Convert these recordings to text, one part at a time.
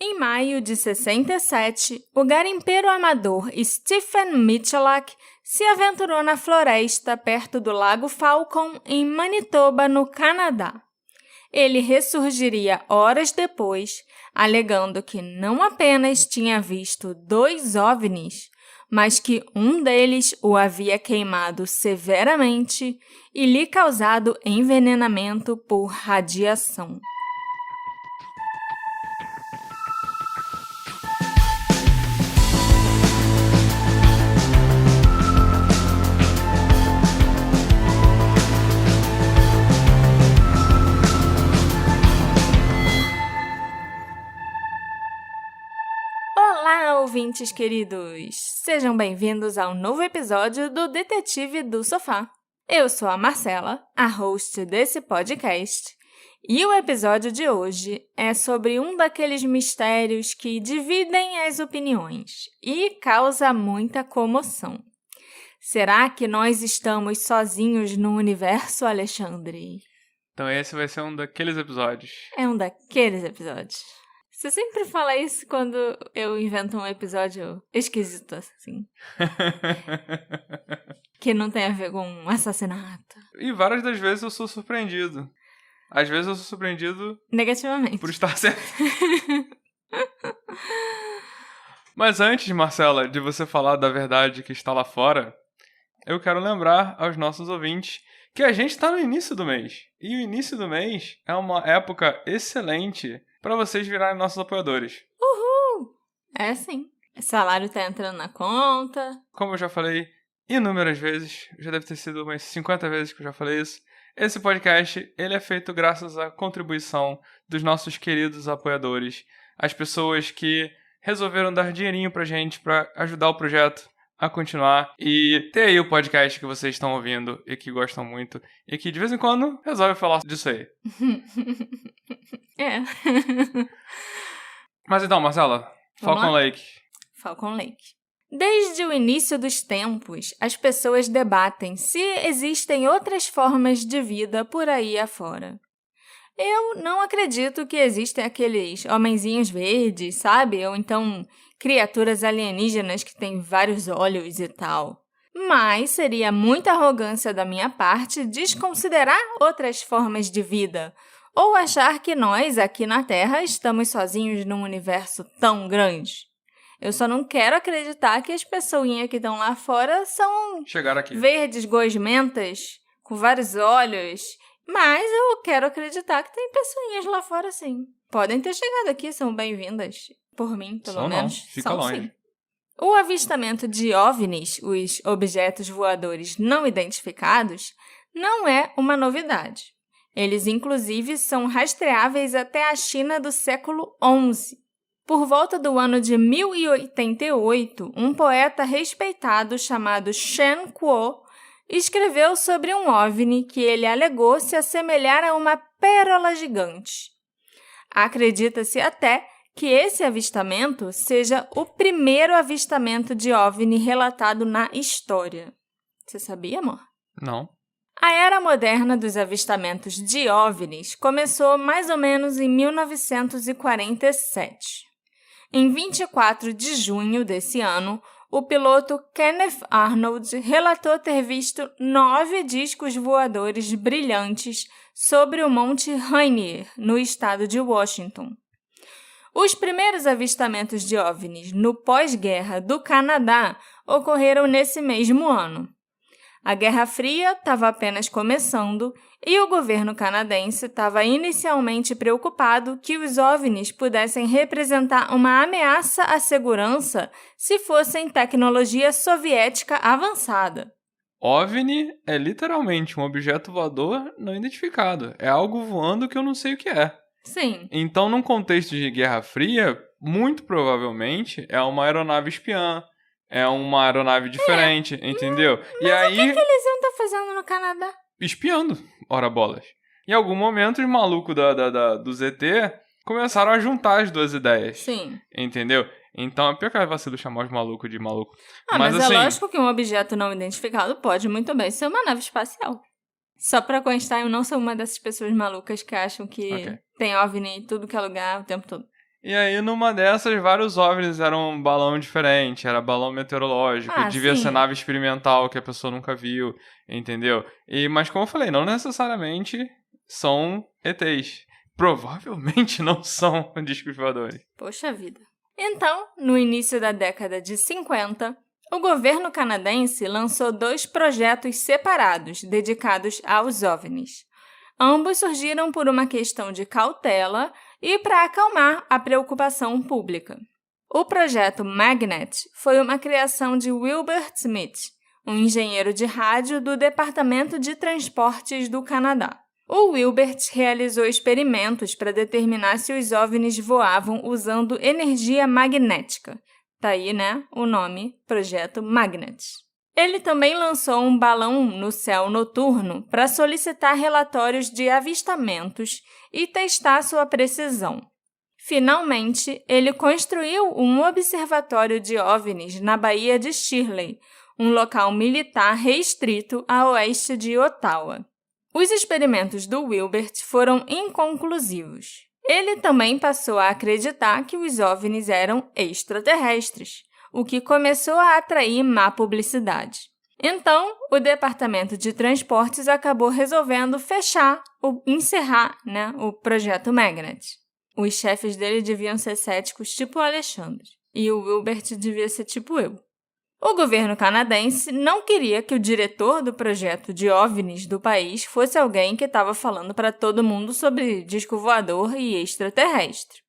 Em maio de 67, o garimpeiro amador Stephen Michalak se aventurou na floresta perto do Lago Falcon, em Manitoba, no Canadá. Ele ressurgiria horas depois, alegando que não apenas tinha visto 2 OVNIs, mas que um deles o havia queimado severamente e lhe causado envenenamento por radiação. Olá, ouvintes queridos! Sejam bem-vindos a um novo episódio do Detetive do Sofá. Eu sou a Marcela, a host desse podcast, e o episódio de hoje é sobre um daqueles mistérios que dividem as opiniões e causa muita comoção. Será que nós estamos sozinhos no universo, Alexandre? Então esse vai ser um daqueles episódios. É um daqueles episódios. Você sempre fala isso quando eu invento um episódio esquisito, assim. Que não tem a ver com um assassinato. E várias das vezes eu sou surpreendido. Às vezes eu sou surpreendido Negativamente. por estar certo. Mas antes, Marcela, de você falar da verdade que está lá fora, eu quero lembrar aos nossos ouvintes que a gente está no início do mês. E o início do mês é uma época excelente para vocês virarem nossos apoiadores. Uhul! É sim. O salário tá entrando na conta. Como eu já falei inúmeras vezes, já deve ter sido umas 50 vezes que eu já falei isso, esse podcast ele é feito graças à contribuição dos nossos queridos apoiadores, as pessoas que resolveram dar dinheirinho pra gente para ajudar o projeto a continuar e ter aí o podcast que vocês estão ouvindo e que gostam muito e que de vez em quando resolve falar disso aí. É. Mas então, Marcela, Falcon Lake. Falcon Lake. Desde o início dos tempos, as pessoas debatem se existem outras formas de vida por aí afora. Eu não acredito que existem aqueles homenzinhos verdes, sabe? Ou então criaturas alienígenas que têm vários olhos e tal. Mas seria muita arrogância da minha parte desconsiderar outras formas de vida, ou achar que nós, aqui na Terra, estamos sozinhos num universo tão grande. Eu só não quero acreditar que as pessoinhas que estão lá fora são verdes gosmentas, com vários olhos. Mas eu quero acreditar que tem pessoinhas lá fora, sim. Podem ter chegado aqui, são bem-vindas. Por mim, pelo menos. Não, fica longe. Sim. O avistamento de OVNIs, os objetos voadores não identificados, não é uma novidade. Eles, inclusive, são rastreáveis até a China do século XI. Por volta do ano de 1088, um poeta respeitado chamado Shen Kuo escreveu sobre um OVNI que ele alegou se assemelhar a uma pérola gigante. Acredita-se até que esse avistamento seja o primeiro avistamento de OVNI relatado na história. Você sabia, amor? Não. A era moderna dos avistamentos de OVNIs começou mais ou menos em 1947. Em 24 de junho desse ano, o piloto Kenneth Arnold relatou ter visto 9 discos voadores brilhantes sobre o Monte Rainier, no estado de Washington. Os primeiros avistamentos de OVNIs no pós-guerra do Canadá ocorreram nesse mesmo ano. A Guerra Fria estava apenas começando e o governo canadense estava inicialmente preocupado que os OVNIs pudessem representar uma ameaça à segurança se fossem tecnologia soviética avançada. OVNI é literalmente um objeto voador não identificado. É algo voando que eu não sei o que é. Sim. Então, num contexto de Guerra Fria, muito provavelmente é uma aeronave espiã. É uma aeronave diferente, entendeu? Mas o que eles iam estar fazendo no Canadá? Espiando, ora bolas. Em algum momento, os malucos do ZT começaram a juntar as duas ideias. Sim. Entendeu? Então, é pior que é vacilo chamar os malucos de maluco. Mas assim, é lógico que um objeto não identificado pode muito bem ser uma nave espacial. Só pra constar, eu não sou uma dessas pessoas malucas que acham que tem OVNI em tudo que é lugar o tempo todo. E aí, numa dessas, vários OVNIs eram um balão diferente, era balão meteorológico, devia sim. ser nave experimental que a pessoa nunca viu, entendeu? Mas como eu falei, não necessariamente são ETs. Provavelmente não são discos voadores. Poxa vida. Então, no início da década de 50, o governo canadense lançou 2 projetos separados dedicados aos OVNIs. Ambos surgiram por uma questão de cautela e para acalmar a preocupação pública. O projeto Magnet foi uma criação de Wilbert Smith, um engenheiro de rádio do Departamento de Transportes do Canadá. O Wilbert realizou experimentos para determinar se os OVNIs voavam usando energia magnética. Tá aí, né, o nome, Projeto Magnet. Ele também lançou um balão no céu noturno para solicitar relatórios de avistamentos e testar sua precisão. Finalmente, ele construiu um observatório de OVNIs na Baía de Shirley, um local militar restrito a oeste de Ottawa. Os experimentos do Wilbert foram inconclusivos. Ele também passou a acreditar que os OVNIs eram extraterrestres, o que começou a atrair má publicidade. Então, o Departamento de Transportes acabou resolvendo encerrar o Projeto Magnet. Os chefes dele deviam ser céticos tipo o Alexandre, e o Wilbert devia ser tipo eu. O governo canadense não queria que o diretor do projeto de OVNIs do país fosse alguém que estava falando para todo mundo sobre disco voador e extraterrestre.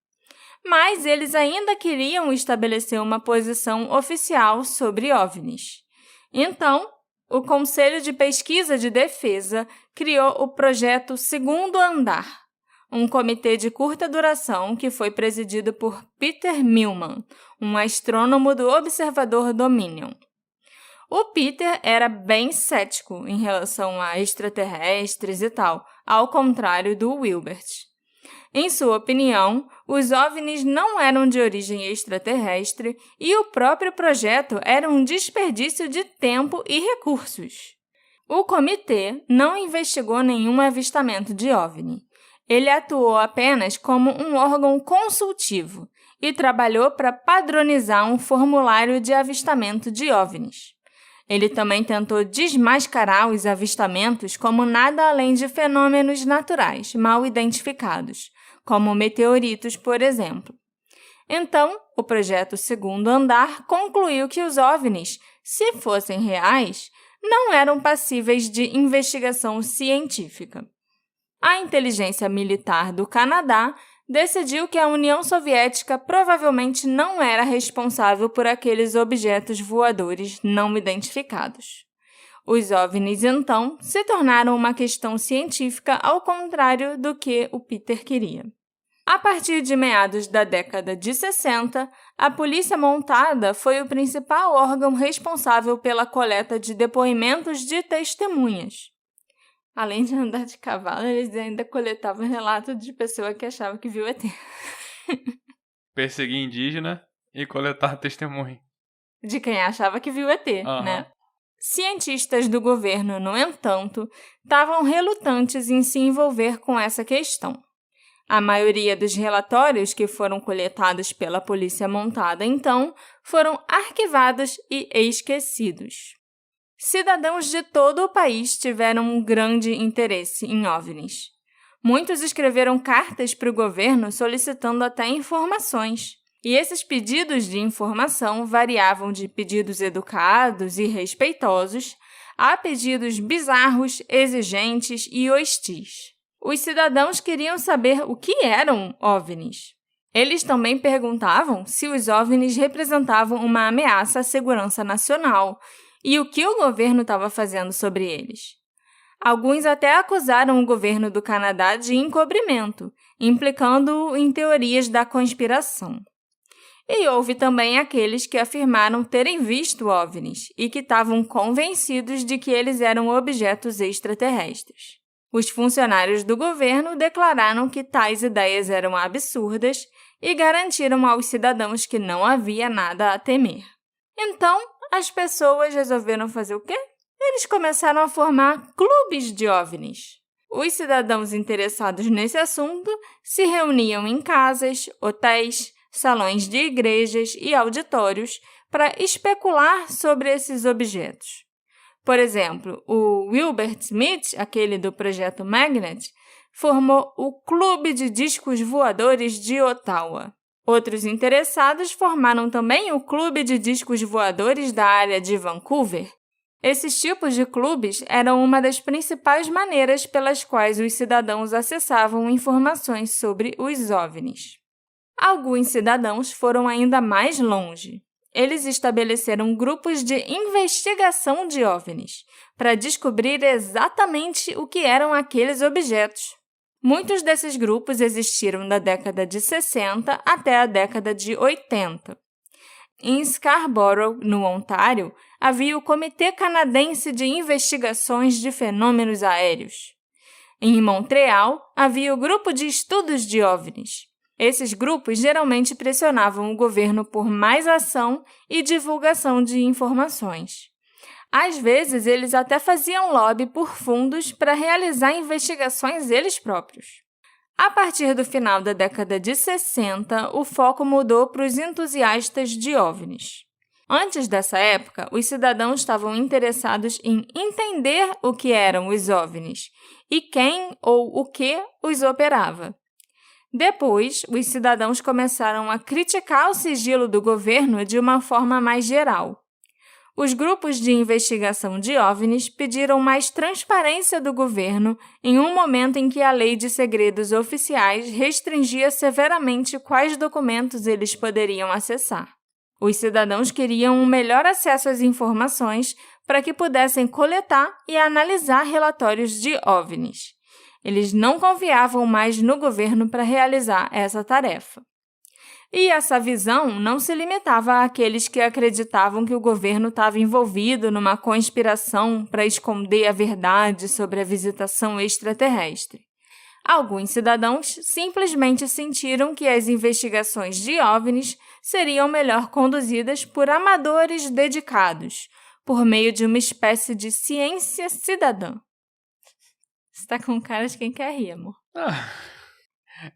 Mas eles ainda queriam estabelecer uma posição oficial sobre OVNIs. Então, o Conselho de Pesquisa de Defesa criou o projeto Segundo Andar, um comitê de curta duração que foi presidido por Peter Millman, um astrônomo do Observador Dominion. O Peter era bem cético em relação a extraterrestres e tal, ao contrário do Wilbert. Em sua opinião, os OVNIs não eram de origem extraterrestre e o próprio projeto era um desperdício de tempo e recursos. O comitê não investigou nenhum avistamento de OVNI. Ele atuou apenas como um órgão consultivo e trabalhou para padronizar um formulário de avistamento de OVNIs. Ele também tentou desmascarar os avistamentos como nada além de fenômenos naturais mal identificados, como meteoritos, por exemplo. Então, o projeto Segundo Andar concluiu que os OVNIs, se fossem reais, não eram passíveis de investigação científica. A inteligência militar do Canadá decidiu que a União Soviética provavelmente não era responsável por aqueles objetos voadores não identificados. Os OVNIs, então, se tornaram uma questão científica ao contrário do que o Peter queria. A partir de meados da década de 60, a Polícia Montada foi o principal órgão responsável pela coleta de depoimentos de testemunhas. Além de andar de cavalo, eles ainda coletavam relatos de pessoa que achava que viu ET. Perseguir indígena e coletar testemunho. De quem achava que viu ET, né? Cientistas do governo, no entanto, estavam relutantes em se envolver com essa questão. A maioria dos relatórios que foram coletados pela Polícia Montada, então, foram arquivados e esquecidos. Cidadãos de todo o país tiveram um grande interesse em OVNIs. Muitos escreveram cartas para o governo solicitando até informações. E esses pedidos de informação variavam de pedidos educados e respeitosos a pedidos bizarros, exigentes e hostis. Os cidadãos queriam saber o que eram OVNIs. Eles também perguntavam se os OVNIs representavam uma ameaça à segurança nacional e o que o governo estava fazendo sobre eles. Alguns até acusaram o governo do Canadá de encobrimento, implicando-o em teorias da conspiração. E houve também aqueles que afirmaram terem visto OVNIs e que estavam convencidos de que eles eram objetos extraterrestres. Os funcionários do governo declararam que tais ideias eram absurdas e garantiram aos cidadãos que não havia nada a temer. Então, as pessoas resolveram fazer o quê? Eles começaram a formar clubes de OVNIs. Os cidadãos interessados nesse assunto se reuniam em casas, hotéis, salões de igrejas e auditórios para especular sobre esses objetos. Por exemplo, o Wilbert Smith, aquele do projeto Magnet, formou o Clube de Discos Voadores de Ottawa. Outros interessados formaram também o Clube de Discos Voadores da área de Vancouver. Esses tipos de clubes eram uma das principais maneiras pelas quais os cidadãos acessavam informações sobre os OVNIs. Alguns cidadãos foram ainda mais longe. Eles estabeleceram grupos de investigação de OVNIs para descobrir exatamente o que eram aqueles objetos. Muitos desses grupos existiram da década de 60 até a década de 80. Em Scarborough, no Ontário, havia o Comitê Canadense de Investigações de Fenômenos Aéreos. Em Montreal, havia o Grupo de Estudos de OVNIs. Esses grupos geralmente pressionavam o governo por mais ação e divulgação de informações. Às vezes, eles até faziam lobby por fundos para realizar investigações eles próprios. A partir do final da década de 60, o foco mudou para os entusiastas de OVNIs. Antes dessa época, os cidadãos estavam interessados em entender o que eram os OVNIs e quem ou o que os operava. Depois, os cidadãos começaram a criticar o sigilo do governo de uma forma mais geral. Os grupos de investigação de OVNIs pediram mais transparência do governo em um momento em que a Lei de Segredos Oficiais restringia severamente quais documentos eles poderiam acessar. Os cidadãos queriam um melhor acesso às informações para que pudessem coletar e analisar relatórios de OVNIs. Eles não confiavam mais no governo para realizar essa tarefa. E essa visão não se limitava àqueles que acreditavam que o governo estava envolvido numa conspiração para esconder a verdade sobre a visitação extraterrestre. Alguns cidadãos simplesmente sentiram que as investigações de OVNIs seriam melhor conduzidas por amadores dedicados, por meio de uma espécie de ciência cidadã. Você tá com cara de quem quer rir, amor.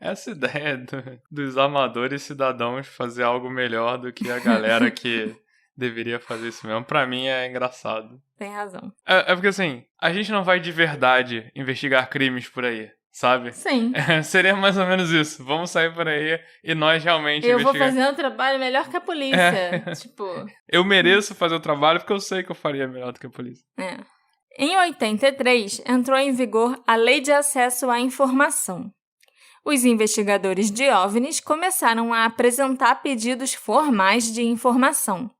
Essa ideia dos amadores cidadãos fazer algo melhor do que a galera que deveria fazer isso mesmo, pra mim é engraçado. Tem razão. É porque assim, a gente não vai de verdade investigar crimes por aí, sabe? Sim. Seria mais ou menos isso. Vamos sair por aí e nós realmente Eu investigar. vou fazer um trabalho melhor que a polícia. Eu mereço fazer o trabalho porque eu sei que eu faria melhor do que a polícia. Em 83, entrou em vigor a Lei de Acesso à Informação. Os investigadores de OVNIs começaram a apresentar pedidos formais de informação.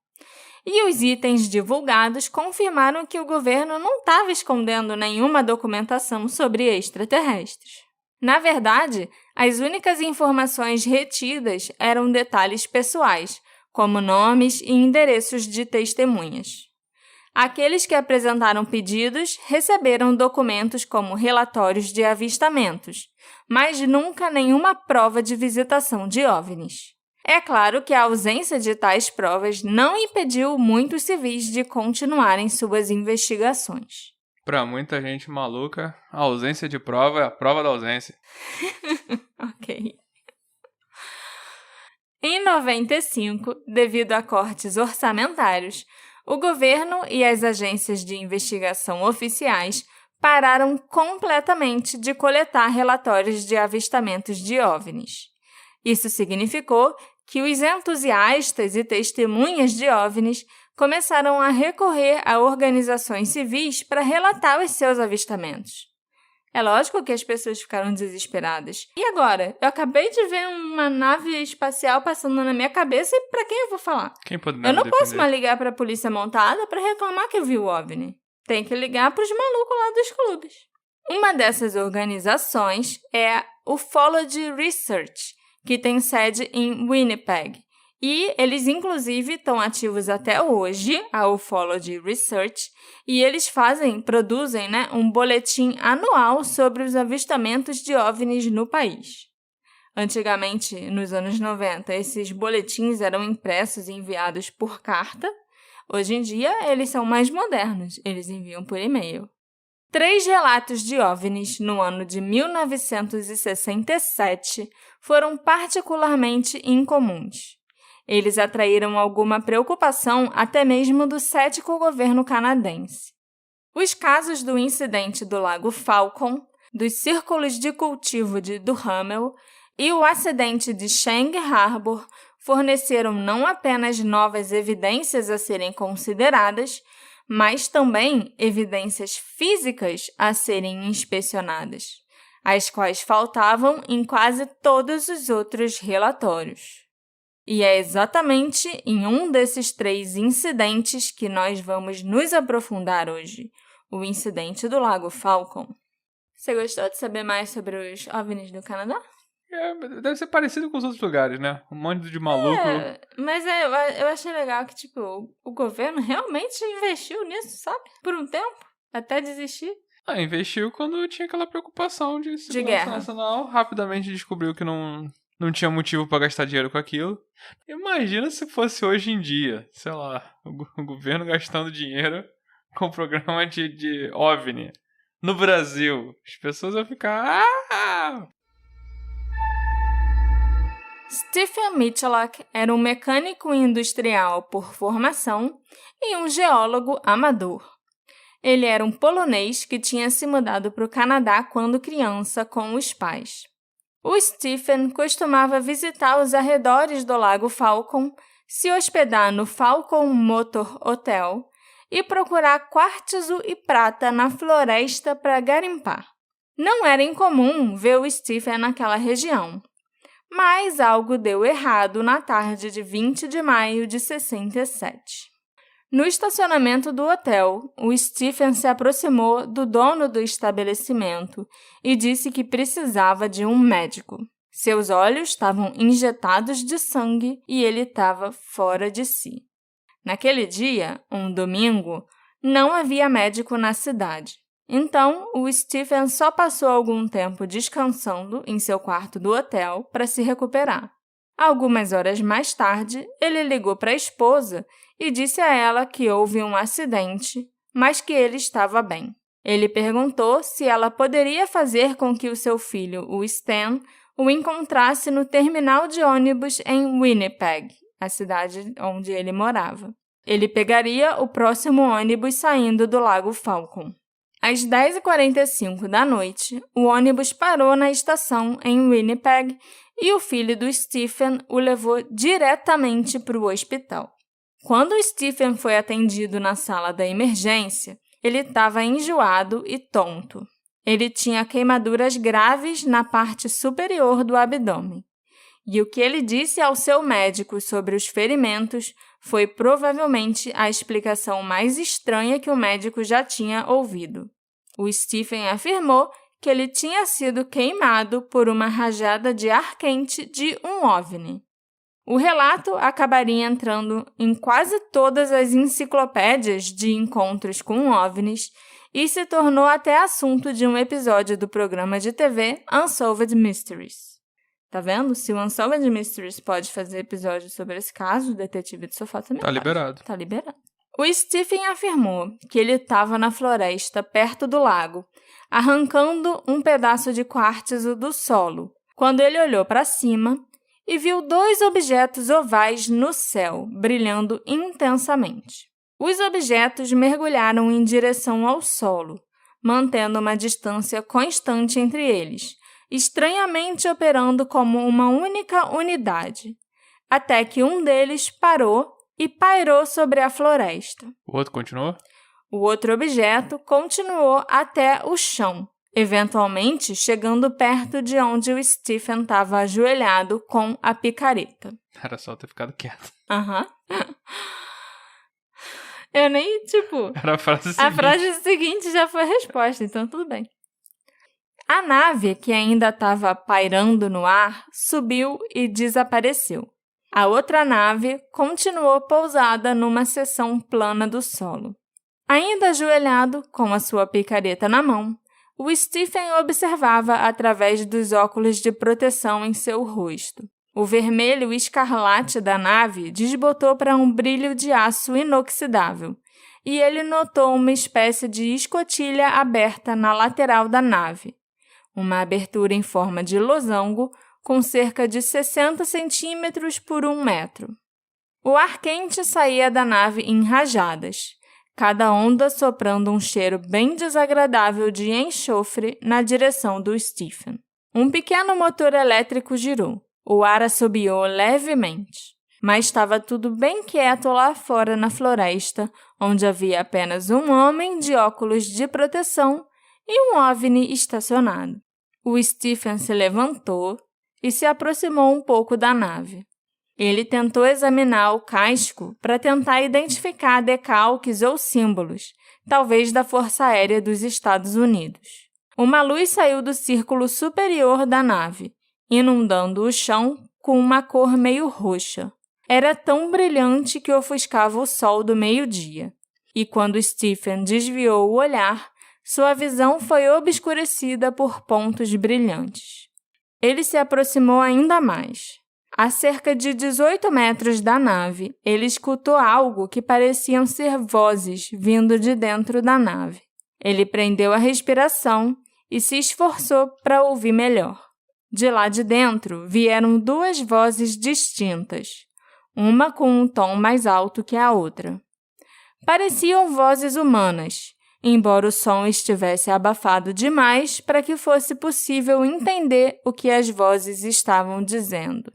E os itens divulgados confirmaram que o governo não estava escondendo nenhuma documentação sobre extraterrestres. Na verdade, as únicas informações retidas eram detalhes pessoais, como nomes e endereços de testemunhas. Aqueles que apresentaram pedidos receberam documentos como relatórios de avistamentos, mas nunca nenhuma prova de visitação de OVNIs. É claro que a ausência de tais provas não impediu muitos civis de continuarem suas investigações. Para muita gente maluca, a ausência de prova é a prova da ausência. Ok. Em 95, devido a cortes orçamentários, o governo e as agências de investigação oficiais pararam completamente de coletar relatórios de avistamentos de OVNIs. Isso significou que os entusiastas e testemunhas de OVNIs começaram a recorrer a organizações civis para relatar os seus avistamentos. É lógico que as pessoas ficaram desesperadas. E agora? Eu acabei de ver uma nave espacial passando na minha cabeça e para quem eu vou falar? Quem poderia Eu não defender? posso mais ligar para a polícia montada para reclamar que eu vi o OVNI. Tem que ligar para os malucos lá dos clubes. Uma dessas organizações é a Ufology Research, que tem sede em Winnipeg. E eles, inclusive, estão ativos até hoje, a Ufology Research, e eles produzem um boletim anual sobre os avistamentos de OVNIs no país. Antigamente, nos anos 90, esses boletins eram impressos e enviados por carta. Hoje em dia, eles são mais modernos, eles enviam por e-mail. 3 relatos de OVNIs no ano de 1967 foram particularmente incomuns. Eles atraíram alguma preocupação até mesmo do cético governo canadense. Os casos do incidente do Lago Falcon, dos círculos de cultivo de Duhamel e o acidente de Shanghai Harbor forneceram não apenas novas evidências a serem consideradas, mas também evidências físicas a serem inspecionadas, as quais faltavam em quase todos os outros relatórios. E é exatamente em um desses 3 incidentes que nós vamos nos aprofundar hoje, o incidente do Lago Falcon. Você gostou de saber mais sobre os OVNIs do Canadá? Deve ser parecido com os outros lugares, né? Um monte de maluco. Mas eu achei legal que, o governo realmente investiu nisso, sabe? Por um tempo, até desistir. Investiu quando tinha aquela preocupação de segurança guerra nacional. Rapidamente descobriu que não tinha motivo pra gastar dinheiro com aquilo. Imagina se fosse hoje em dia, sei lá, o governo gastando dinheiro com programa de OVNI no Brasil. As pessoas vão ficar... Stephen Michalak era um mecânico industrial por formação e um geólogo amador. Ele era um polonês que tinha se mudado para o Canadá quando criança com os pais. O Stephen costumava visitar os arredores do Lago Falcon, se hospedar no Falcon Motor Hotel e procurar quartzo e prata na floresta para garimpar. Não era incomum ver o Stephen naquela região. Mas algo deu errado na tarde de 20 de maio de 67. No estacionamento do hotel, o Stephen se aproximou do dono do estabelecimento e disse que precisava de um médico. Seus olhos estavam injetados de sangue e ele estava fora de si. Naquele dia, um domingo, não havia médico na cidade. Então, o Stephen só passou algum tempo descansando em seu quarto do hotel para se recuperar. Algumas horas mais tarde, ele ligou para a esposa e disse a ela que houve um acidente, mas que ele estava bem. Ele perguntou se ela poderia fazer com que o seu filho, o Stan, o encontrasse no terminal de ônibus em Winnipeg, a cidade onde ele morava. Ele pegaria o próximo ônibus saindo do Lago Falcon. Às 10h45 da noite, o ônibus parou na estação em Winnipeg e o filho do Stephen o levou diretamente para o hospital. Quando o Stephen foi atendido na sala da emergência, ele estava enjoado e tonto. Ele tinha queimaduras graves na parte superior do abdômen. E o que ele disse ao seu médico sobre os ferimentos foi provavelmente a explicação mais estranha que o médico já tinha ouvido. O Stephen afirmou que ele tinha sido queimado por uma rajada de ar quente de um OVNI. O relato acabaria entrando em quase todas as enciclopédias de encontros com OVNIs e se tornou até assunto de um episódio do programa de TV Unsolved Mysteries. Tá vendo? Se o Unsolved Mysteries pode fazer episódio sobre esse caso, o Detetive do Sofá também pode. Liberado. Tá liberado. O Stephen afirmou que ele estava na floresta perto do lago, arrancando um pedaço de quartzo do solo, quando ele olhou para cima e viu 2 objetos ovais no céu, brilhando intensamente. Os objetos mergulharam em direção ao solo, mantendo uma distância constante entre eles, estranhamente operando como uma única unidade, até que um deles parou e pairou sobre a floresta. O outro continuou? O outro objeto continuou até o chão, eventualmente chegando perto de onde o Stephen estava ajoelhado com a picareta. Era só ter ficado quieto. Aham. Eu nem, Era a frase seguinte. A frase seguinte já foi a resposta, então tudo bem. A nave, que ainda estava pairando no ar, subiu e desapareceu. A outra nave continuou pousada numa seção plana do solo. Ainda ajoelhado, com a sua picareta na mão, o Stephen observava através dos óculos de proteção em seu rosto. O vermelho escarlate da nave desbotou para um brilho de aço inoxidável, e ele notou uma espécie de escotilha aberta na lateral da nave, uma abertura em forma de losango com cerca de 60 centímetros por 1 metro. O ar quente saía da nave em rajadas, cada onda soprando um cheiro bem desagradável de enxofre na direção do Stephen. Um pequeno motor elétrico girou. O ar assobiou levemente, mas estava tudo bem quieto lá fora na floresta, onde havia apenas um homem de óculos de proteção e um OVNI estacionado. O Stephen se levantou e se aproximou um pouco da nave. Ele tentou examinar o casco para tentar identificar decalques ou símbolos, talvez da Força Aérea dos Estados Unidos. Uma luz saiu do círculo superior da nave, inundando o chão com uma cor meio roxa. Era tão brilhante que ofuscava o sol do meio-dia. E quando Stephen desviou o olhar, sua visão foi obscurecida por pontos brilhantes. Ele se aproximou ainda mais. A cerca de 18 metros da nave, ele escutou algo que pareciam ser vozes vindo de dentro da nave. Ele prendeu a respiração e se esforçou para ouvir melhor. De lá de dentro vieram 2 vozes distintas, uma com um tom mais alto que a outra. Pareciam vozes humanas, embora o som estivesse abafado demais para que fosse possível entender o que as vozes estavam dizendo.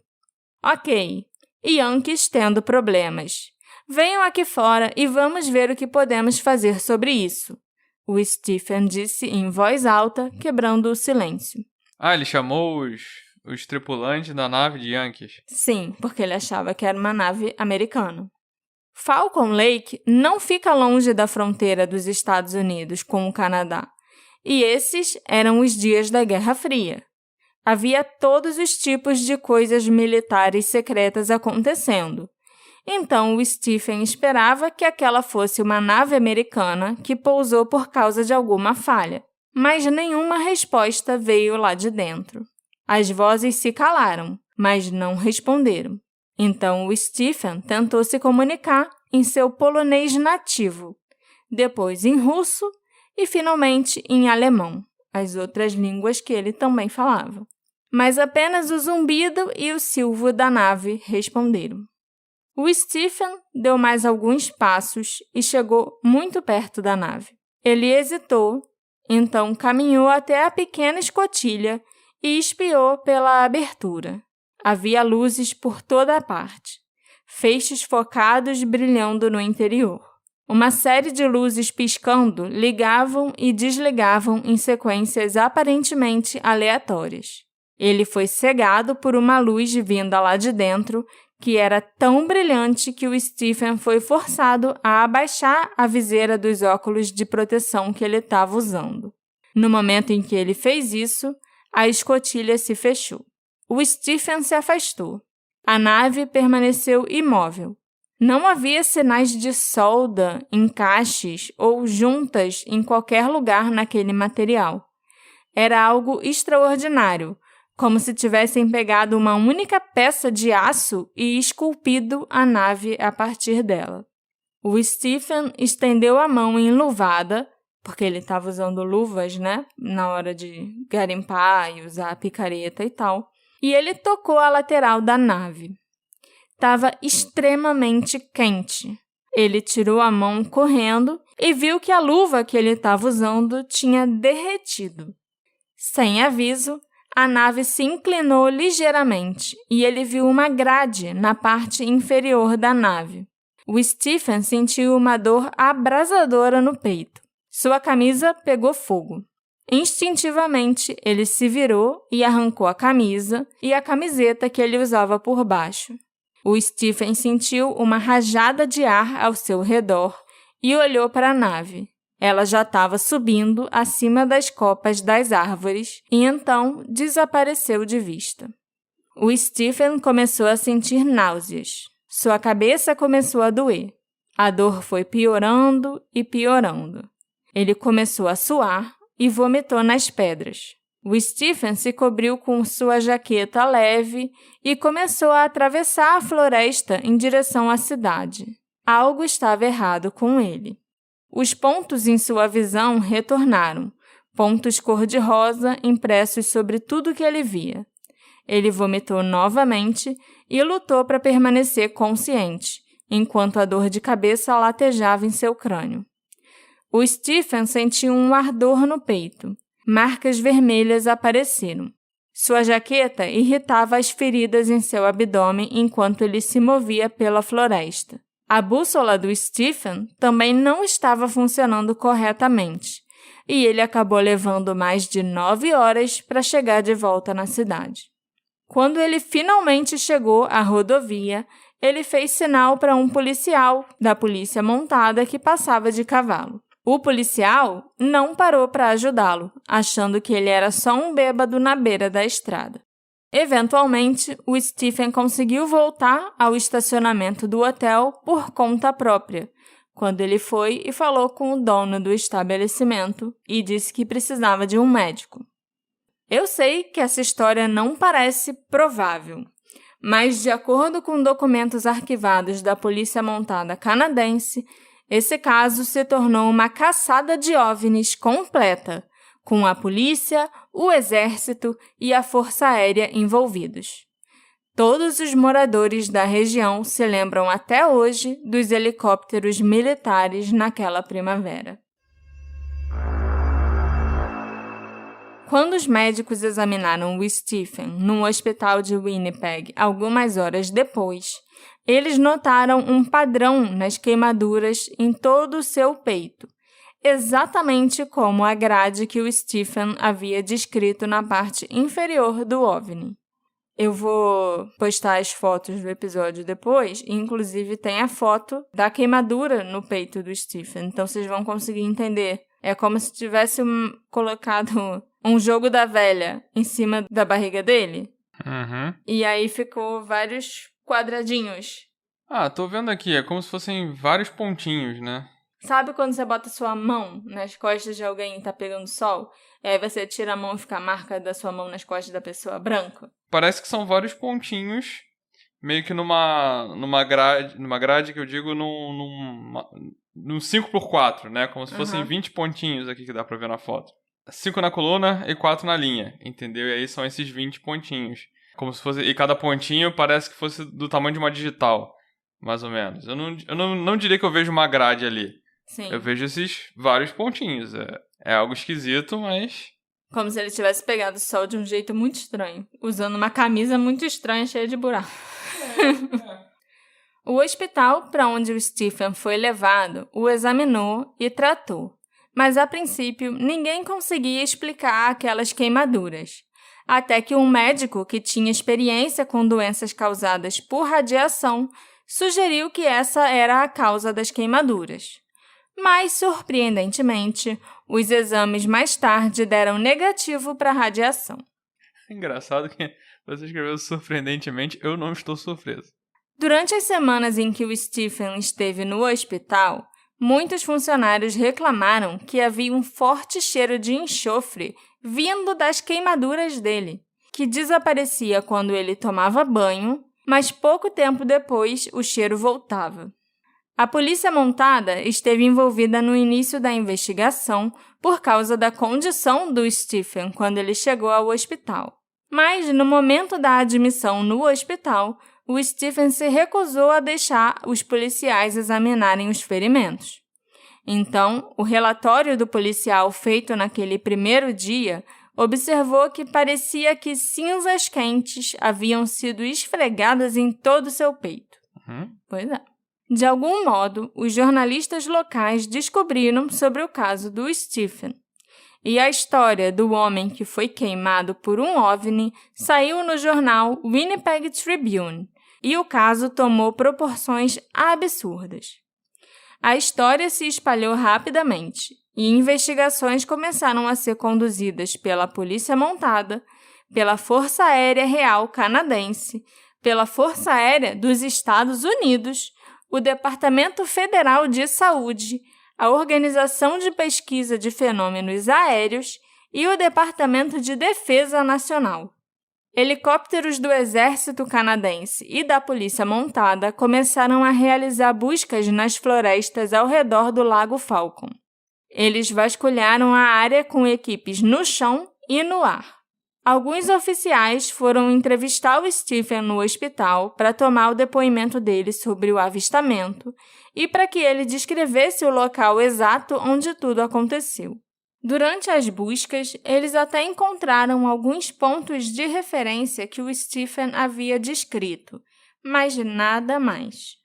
Ok, Yankees tendo problemas. Venham aqui fora e vamos ver o que podemos fazer sobre isso, o Stephen disse em voz alta, quebrando o silêncio. Ele chamou os tripulantes da nave de Yankees? Sim, porque ele achava que era uma nave americana. Falcon Lake não fica longe da fronteira dos Estados Unidos com o Canadá, e esses eram os dias da Guerra Fria. Havia todos os tipos de coisas militares secretas acontecendo. Então, o Stephen esperava que aquela fosse uma nave americana que pousou por causa de alguma falha, mas nenhuma resposta veio lá de dentro. As vozes se calaram, mas não responderam. Então, o Stephen tentou se comunicar em seu polonês nativo, depois em russo e, finalmente, em alemão, as outras línguas que ele também falava. Mas apenas o zumbido e o silvo da nave responderam. O Stephen deu mais alguns passos e chegou muito perto da nave. Ele hesitou, então caminhou até a pequena escotilha e espiou pela abertura. Havia luzes por toda a parte, feixes focados brilhando no interior. Uma série de luzes piscando ligavam e desligavam em sequências aparentemente aleatórias. Ele foi cegado por uma luz vinda lá de dentro que era tão brilhante que o Stephen foi forçado a abaixar a viseira dos óculos de proteção que ele estava usando. No momento em que ele fez isso, a escotilha se fechou. O Stephen se afastou. A nave permaneceu imóvel. Não havia sinais de solda, encaixes ou juntas em qualquer lugar naquele material. Era algo extraordinário, como se tivessem pegado uma única peça de aço e esculpido a nave a partir dela. O Stephen estendeu a mão enluvada, porque ele estava usando luvas, na hora de garimpar e usar a picareta e tal, e ele tocou a lateral da nave. Estava extremamente quente. Ele tirou a mão correndo e viu que a luva que ele estava usando tinha derretido. Sem aviso, a nave se inclinou ligeiramente e ele viu uma grade na parte inferior da nave. O Stephen sentiu uma dor abrasadora no peito. Sua camisa pegou fogo. Instintivamente, ele se virou e arrancou a camisa e a camiseta que ele usava por baixo. O Stephen sentiu uma rajada de ar ao seu redor e olhou para a nave. Ela já estava subindo acima das copas das árvores e então desapareceu de vista. O Stephen começou a sentir náuseas. Sua cabeça começou a doer. A dor foi piorando e piorando. Ele começou a suar e vomitou nas pedras. O Stephen se cobriu com sua jaqueta leve e começou a atravessar a floresta em direção à cidade. Algo estava errado com ele. Os pontos em sua visão retornaram, pontos cor-de-rosa impressos sobre tudo que ele via. Ele vomitou novamente e lutou para permanecer consciente, enquanto a dor de cabeça latejava em seu crânio. O Stephen sentiu um ardor no peito. Marcas vermelhas apareceram. Sua jaqueta irritava as feridas em seu abdômen enquanto ele se movia pela floresta. A bússola do Stephen também não estava funcionando corretamente, e ele acabou levando mais de 9 horas para chegar de volta na cidade. Quando ele finalmente chegou à rodovia, ele fez sinal para um policial da polícia montada que passava de cavalo. O policial não parou para ajudá-lo, achando que ele era só um bêbado na beira da estrada. Eventualmente, o Stephen conseguiu voltar ao estacionamento do hotel por conta própria, quando ele foi e falou com o dono do estabelecimento e disse que precisava de um médico. Eu sei que essa história não parece provável, mas de acordo com documentos arquivados da Polícia Montada canadense, esse caso se tornou uma caçada de OVNIs completa, com a polícia, o exército e a força aérea envolvidos. Todos os moradores da região se lembram até hoje dos helicópteros militares naquela primavera. Quando os médicos examinaram o Stephen no hospital de Winnipeg algumas horas depois, eles notaram um padrão nas queimaduras em todo o seu peito, exatamente como a grade que o Stephen havia descrito na parte inferior do OVNI. Eu vou postar as fotos do episódio depois, e inclusive tem a foto da queimadura no peito do Stephen, então vocês vão conseguir entender. É como se tivesse colocado um jogo da velha em cima da barriga dele. Uhum. E aí ficou vários quadradinhos. Ah, tô vendo aqui, é como se fossem vários pontinhos, né? Sabe quando você bota sua mão nas costas de alguém e tá pegando sol? E aí você tira a mão e fica a marca da sua mão nas costas da pessoa branca? Parece que são vários pontinhos, meio que numa grade que eu digo num 5x4, né? Como se fossem 20 pontinhos aqui que dá pra ver na foto. 5 na coluna e 4 na linha, entendeu? E aí são esses 20 pontinhos. Como se fosse, e cada pontinho parece que fosse do tamanho de uma digital, mais ou menos. Eu não diria que eu vejo uma grade ali. Sim. Eu vejo esses vários pontinhos. É algo esquisito, mas... Como se ele tivesse pegado o sol de um jeito muito estranho, usando uma camisa muito estranha, cheia de buracos. O hospital para onde o Stephen foi levado o examinou e tratou, mas a princípio ninguém conseguia explicar aquelas queimaduras, até que um médico que tinha experiência com doenças causadas por radiação sugeriu que essa era a causa das queimaduras. Mas, surpreendentemente, os exames mais tarde deram negativo para a radiação. Engraçado que você escreveu surpreendentemente, eu não estou surpreso. Durante as semanas em que o Stephen esteve no hospital, muitos funcionários reclamaram que havia um forte cheiro de enxofre vindo das queimaduras dele, que desaparecia quando ele tomava banho, mas pouco tempo depois o cheiro voltava. A polícia montada esteve envolvida no início da investigação por causa da condição do Stephen quando ele chegou ao hospital. Mas, no momento da admissão no hospital, o Stephen se recusou a deixar os policiais examinarem os ferimentos. Então, o relatório do policial feito naquele primeiro dia observou que parecia que cinzas quentes haviam sido esfregadas em todo o seu peito. Pois é. De algum modo, os jornalistas locais descobriram sobre o caso do Stephen. E a história do homem que foi queimado por um OVNI saiu no jornal Winnipeg Tribune, e o caso tomou proporções absurdas. A história se espalhou rapidamente, e investigações começaram a ser conduzidas pela Polícia Montada, pela Força Aérea Real Canadense, pela Força Aérea dos Estados Unidos, o Departamento Federal de Saúde, a Organização de Pesquisa de Fenômenos Aéreos e o Departamento de Defesa Nacional. Helicópteros do exército canadense e da polícia montada começaram a realizar buscas nas florestas ao redor do Lago Falcon. Eles vasculharam a área com equipes no chão e no ar. Alguns oficiais foram entrevistar o Stephen no hospital para tomar o depoimento dele sobre o avistamento e para que ele descrevesse o local exato onde tudo aconteceu. Durante as buscas, eles até encontraram alguns pontos de referência que o Stephen havia descrito, mas nada mais.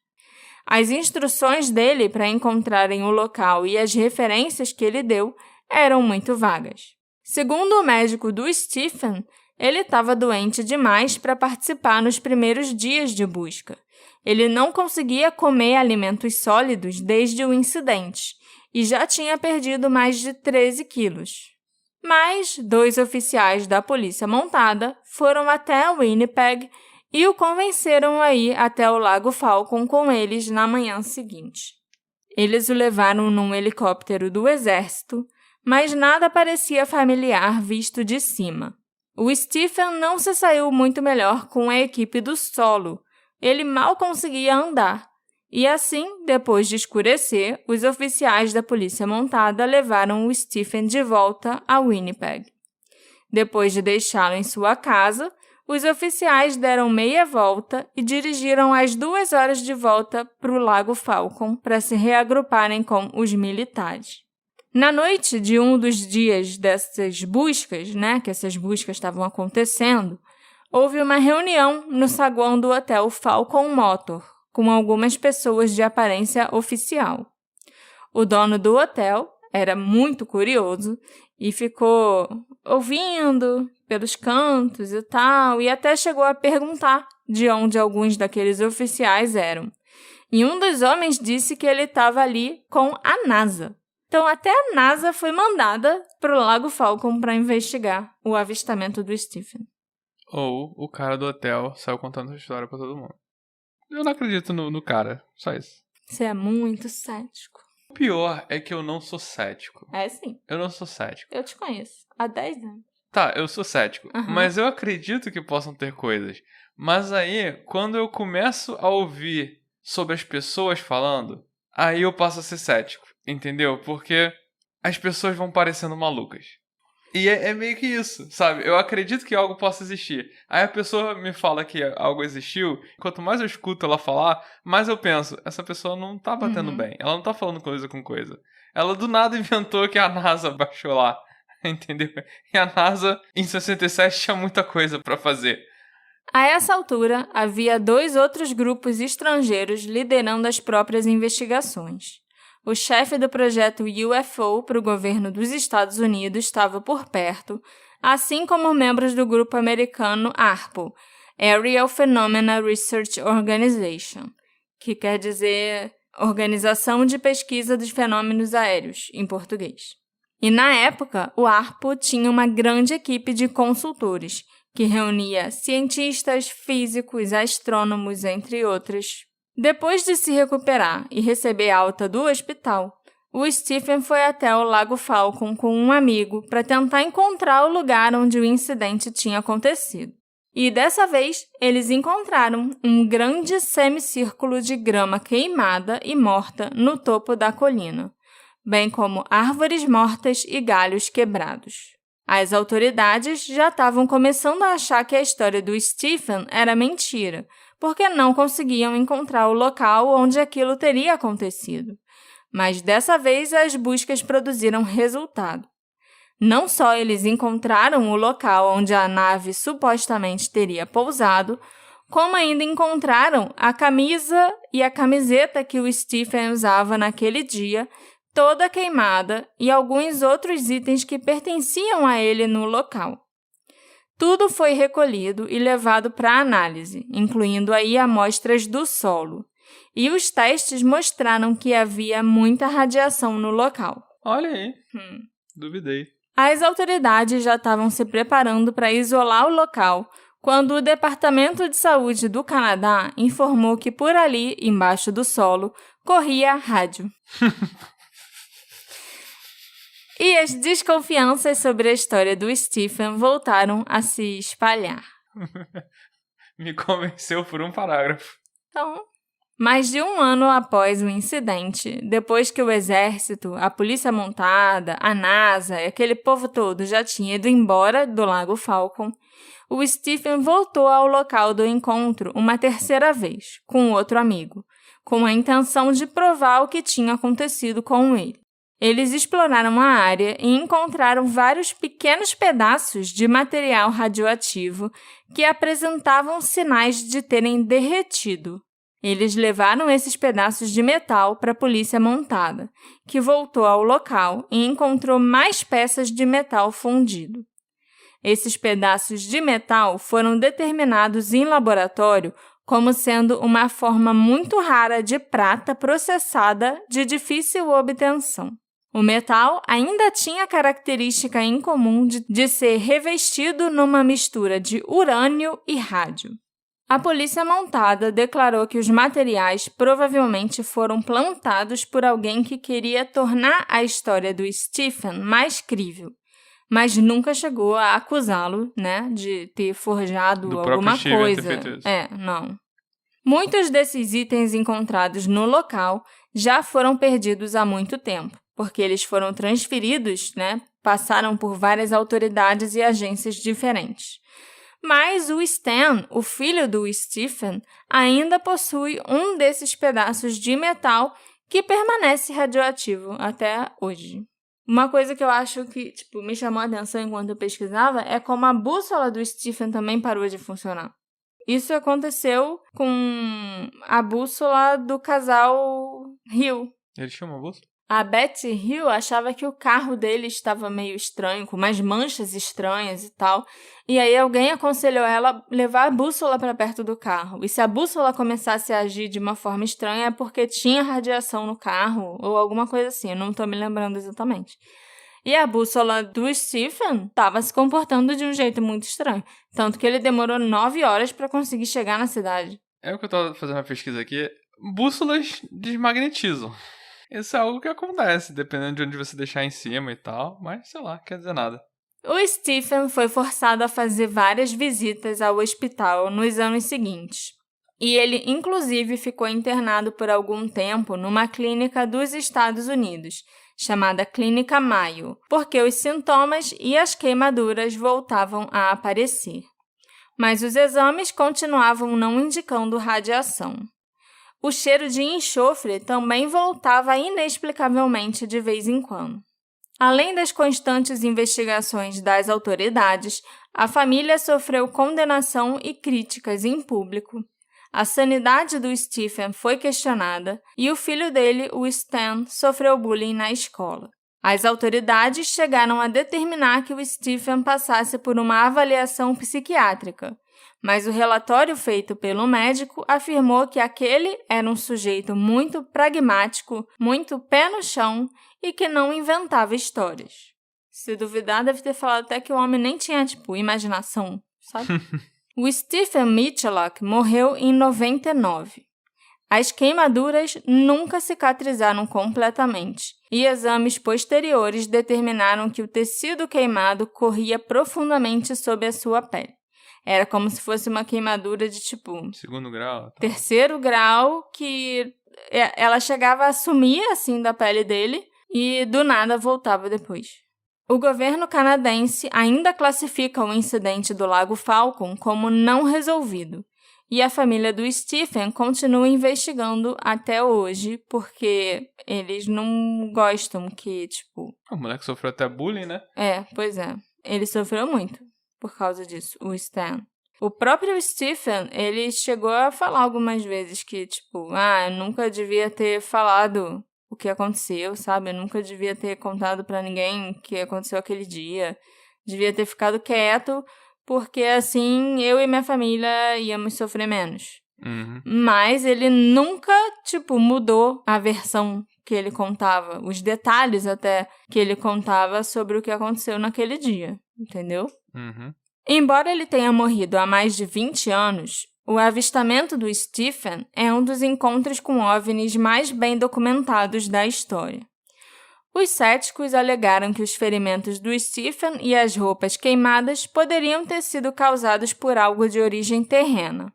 As instruções dele para encontrarem o local e as referências que ele deu eram muito vagas. Segundo o médico do Stephen, ele estava doente demais para participar nos primeiros dias de busca. Ele não conseguia comer alimentos sólidos desde o incidente e já tinha perdido mais de 13 quilos. Mas 2 oficiais da polícia montada foram até Winnipeg e o convenceram a ir até o Lago Falcon com eles na manhã seguinte. Eles o levaram num helicóptero do exército, mas nada parecia familiar visto de cima. O Stephen não se saiu muito melhor com a equipe do solo. Ele mal conseguia andar. E assim, depois de escurecer, os oficiais da polícia montada levaram o Stephen de volta a Winnipeg. Depois de deixá-lo em sua casa, os oficiais deram meia volta e dirigiram as 2 horas de volta para o Lago Falcon para se reagruparem com os militares. Na noite de um dos dias dessas buscas, que essas buscas estavam acontecendo, houve uma reunião no saguão do hotel Falcon Motor, com algumas pessoas de aparência oficial. O dono do hotel era muito curioso e ficou ouvindo pelos cantos e tal, e até chegou a perguntar de onde alguns daqueles oficiais eram. E um dos homens disse que ele estava ali com a NASA. Então, até a NASA foi mandada para o Lago Falcon para investigar o avistamento do Stephen. Ou o cara do hotel saiu contando essa história para todo mundo. Eu não acredito no cara, só isso. Você é muito cético. O pior é que eu não sou cético. É sim. Eu não sou cético. Eu te conheço. Há 10 anos. Tá, eu sou cético. Mas eu acredito que possam ter coisas. Mas aí, quando eu começo a ouvir sobre as pessoas falando, aí eu passo a ser cético. Entendeu? Porque as pessoas vão parecendo malucas. E é meio que isso, sabe? Eu acredito que algo possa existir. Aí a pessoa me fala que algo existiu. Quanto mais eu escuto ela falar, mais eu penso, essa pessoa não tá batendo bem. Ela não tá falando coisa com coisa. Ela do nada inventou que a NASA baixou lá. Entendeu? E a NASA, em 67, tinha muita coisa pra fazer. A essa altura, havia 2 outros grupos estrangeiros liderando as próprias investigações. O chefe do projeto UFO para o governo dos Estados Unidos estava por perto, assim como membros do grupo americano ARPO, Aerial Phenomena Research Organization, que quer dizer Organização de Pesquisa dos Fenômenos Aéreos, em português. E na época, o ARPO tinha uma grande equipe de consultores, que reunia cientistas, físicos, astrônomos, entre outros. Depois de se recuperar e receber alta do hospital, o Stephen foi até o Lago Falcon com um amigo para tentar encontrar o lugar onde o incidente tinha acontecido. E dessa vez, eles encontraram um grande semicírculo de grama queimada e morta no topo da colina, bem como árvores mortas e galhos quebrados. As autoridades já estavam começando a achar que a história do Stephen era mentira, porque não conseguiam encontrar o local onde aquilo teria acontecido. Mas dessa vez as buscas produziram resultado. Não só eles encontraram o local onde a nave supostamente teria pousado, como ainda encontraram a camisa e a camiseta que o Stephen usava naquele dia, toda queimada, e alguns outros itens que pertenciam a ele no local. Tudo foi recolhido e levado para análise, incluindo aí amostras do solo. E os testes mostraram que havia muita radiação no local. Olha aí, duvidei. As autoridades já estavam se preparando para isolar o local quando o Departamento de Saúde do Canadá informou que por ali, embaixo do solo, corria rádio. E as desconfianças sobre a história do Stephen voltaram a se espalhar. Me convenceu por um parágrafo. Então, mais de um ano após o incidente, depois que o exército, a polícia montada, a NASA e aquele povo todo já tinha ido embora do Lago Falcon, o Stephen voltou ao local do encontro uma terceira vez, com outro amigo, com a intenção de provar o que tinha acontecido com ele. Eles exploraram a área e encontraram vários pequenos pedaços de material radioativo que apresentavam sinais de terem derretido. Eles levaram esses pedaços de metal para a polícia montada, que voltou ao local e encontrou mais peças de metal fundido. Esses pedaços de metal foram determinados em laboratório como sendo uma forma muito rara de prata processada de difícil obtenção. O metal ainda tinha a característica em comum de ser revestido numa mistura de urânio e rádio. A polícia montada declarou que os materiais provavelmente foram plantados por alguém que queria tornar a história do Stephen mais crível, mas nunca chegou a acusá-lo, de ter forjado alguma coisa. Não. Muitos desses itens encontrados no local já foram perdidos há muito tempo, porque eles foram transferidos, passaram por várias autoridades e agências diferentes. Mas o Stan, o filho do Stephen, ainda possui um desses pedaços de metal que permanece radioativo até hoje. Uma coisa que eu acho que me chamou a atenção enquanto eu pesquisava é como a bússola do Stephen também parou de funcionar. Isso aconteceu com a bússola do casal Hill. Eles tinham uma bússola? A Betty Hill achava que o carro dele estava meio estranho, com umas manchas estranhas e tal. E aí alguém aconselhou ela a levar a bússola para perto do carro. E se a bússola começasse a agir de uma forma estranha é porque tinha radiação no carro ou alguma coisa assim. Eu não estou me lembrando exatamente. E a bússola do Stephen estava se comportando de um jeito muito estranho. Tanto que ele demorou 9 horas para conseguir chegar na cidade. É o que eu estava fazendo uma pesquisa aqui. Bússolas desmagnetizam. Isso é algo que acontece, dependendo de onde você deixar em cima e tal, mas sei lá, quer dizer nada. O Stephen foi forçado a fazer várias visitas ao hospital nos anos seguintes. E ele, inclusive, ficou internado por algum tempo numa clínica dos Estados Unidos, chamada Clínica Mayo, porque os sintomas e as queimaduras voltavam a aparecer. Mas os exames continuavam não indicando radiação. O cheiro de enxofre também voltava inexplicavelmente de vez em quando. Além das constantes investigações das autoridades, a família sofreu condenação e críticas em público. A sanidade do Stephen foi questionada e o filho dele, o Stan, sofreu bullying na escola. As autoridades chegaram a determinar que o Stephen passasse por uma avaliação psiquiátrica, mas o relatório feito pelo médico afirmou que aquele era um sujeito muito pragmático, muito pé no chão e que não inventava histórias. Se duvidar, deve ter falado até que o homem nem tinha, imaginação, sabe? O Stephen Michalak morreu em 99. As queimaduras nunca cicatrizaram completamente e exames posteriores determinaram que o tecido queimado corria profundamente sob a sua pele. Era como se fosse uma queimadura de, segundo grau. Tá. Terceiro grau, que ela chegava a sumir, assim, da pele dele e, do nada, voltava depois. O governo canadense ainda classifica o incidente do Lago Falcon como não resolvido. E a família do Stephen continua investigando até hoje, porque eles não gostam que, O moleque sofreu até bullying, né? Pois é. Ele sofreu muito por causa disso, o Stan. O próprio Stephen, ele chegou a falar algumas vezes que, eu nunca devia ter falado o que aconteceu, sabe? Eu nunca devia ter contado pra ninguém o que aconteceu aquele dia. Devia ter ficado quieto, porque assim eu e minha família íamos sofrer menos. Uhum. Mas ele nunca, mudou a versão que ele contava, os detalhes até que ele contava sobre o que aconteceu naquele dia, entendeu? Uhum. Embora ele tenha morrido há mais de 20 anos, o avistamento do Stephen é um dos encontros com OVNIs mais bem documentados da história. Os céticos alegaram que os ferimentos do Stephen e as roupas queimadas poderiam ter sido causados por algo de origem terrena.